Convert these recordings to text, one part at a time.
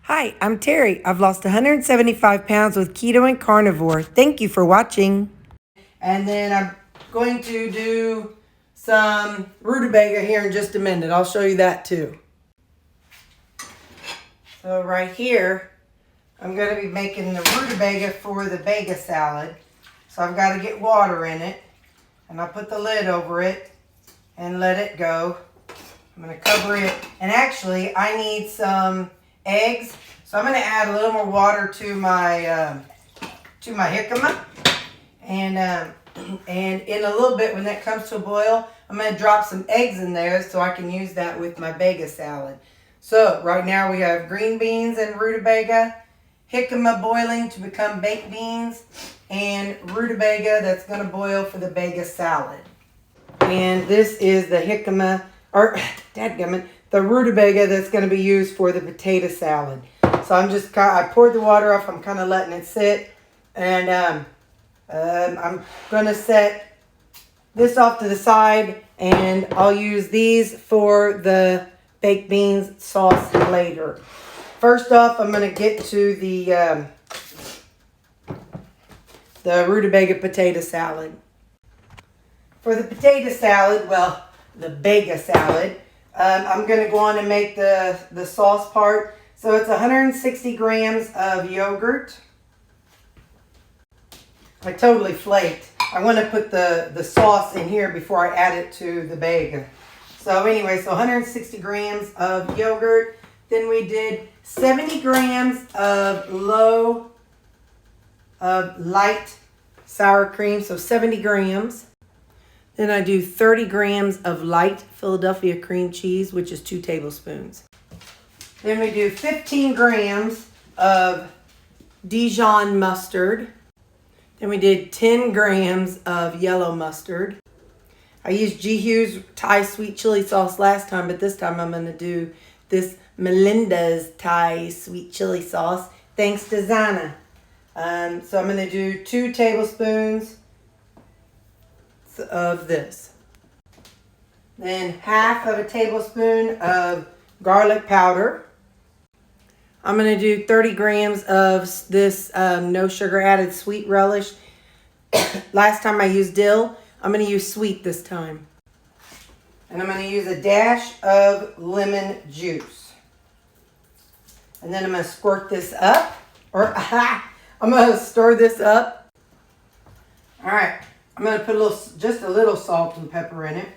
Hi, I'm Terry. I've lost 175 pounds with keto and carnivore. Thank you for watching. And then I'm going to do some rutabaga here in just a minute. I'll show you that too. So right here, I'm going to be making the rutabaga for the Baga salad. So I've got to get water in it. And I'll put the lid over it and let it go. I'm going to cover it. And actually, I need some eggs. So I'm going to add a little more water to my jicama. And in a little bit, when that comes to a boil, I'm going to drop some eggs in there so I can use that with my Baga salad. So right now we have green beans and rutabaga, jicama boiling to become baked beans, and rutabaga that's going to boil for the Baga salad. And this is the jicama, or dadgummit, the rutabaga that's going to be used for the potato salad. So I poured the water off. I'm kind of letting it sit, and I'm going to set this off to the side, and I'll use these for the baked beans sauce later. First off, I'm going to get to the rutabaga potato salad. For the potato salad, well, the Baga salad, I'm going to go on and make the sauce part. So it's 160 grams of yogurt. I totally flaked. I want to put the sauce in here before I add it to the Baga. So anyway, so 160 grams of yogurt. Then we did 70 grams of light sour cream, so 70 grams. Then I do 30 grams of light Philadelphia cream cheese, which is 2 tablespoons. Then we do 15 grams of Dijon mustard. Then we did 10 grams of yellow mustard. I used G. Hughes Thai sweet chili sauce last time, but this time I'm going to do this Melinda's Thai sweet chili sauce, thanks to Zana. So I'm going to do 2 tablespoons of this. Then half of a tablespoon of garlic powder. I'm going to do 30 grams of this no sugar added sweet relish. Last time I used dill. I'm going to use sweet this time. And I'm going to use a dash of lemon juice. And then I'm going to squirt this up. I'm going to stir this up. All right. I'm going to put just a little salt and pepper in it.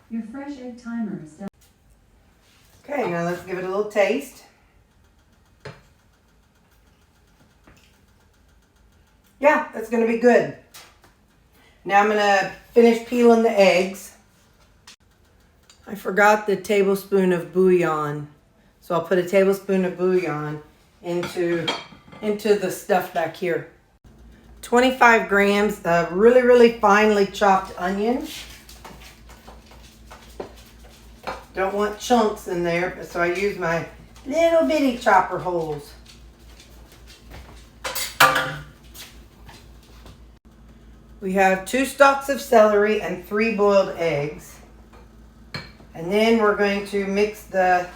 Your fresh egg timer is done. Okay, now let's give it a little taste. Yeah, that's going to be good. Now I'm going to finish peeling the eggs. I forgot the tablespoon of bouillon. So I'll put a tablespoon of bouillon into the stuff back here. 25 grams of really, really finely chopped onion. Don't want chunks in there, so I use my little bitty chopper holes. We have 2 stalks of celery and 3 boiled eggs. And then we're going to mix the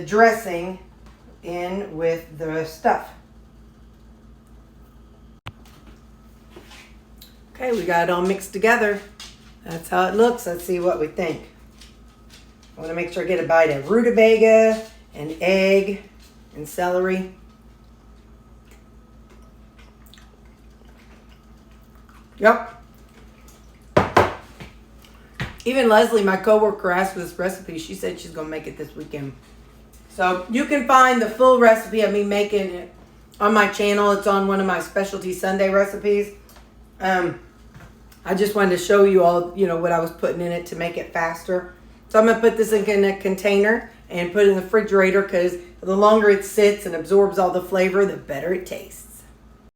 dressing in with the stuff. Okay, we got it all mixed together. That's how it looks. Let's see what we think. I want to make sure I get a bite of rutabaga and egg and celery. Yep. Even Leslie, my coworker, asked for this recipe. She said she's going to make it this weekend. So you can find the full recipe of me making it on my channel. It's on one of my specialty Sunday recipes. I just wanted to show you all, what I was putting in it to make it faster. So I'm going to put this in a container and put it in the refrigerator because the longer it sits and absorbs all the flavor, the better it tastes.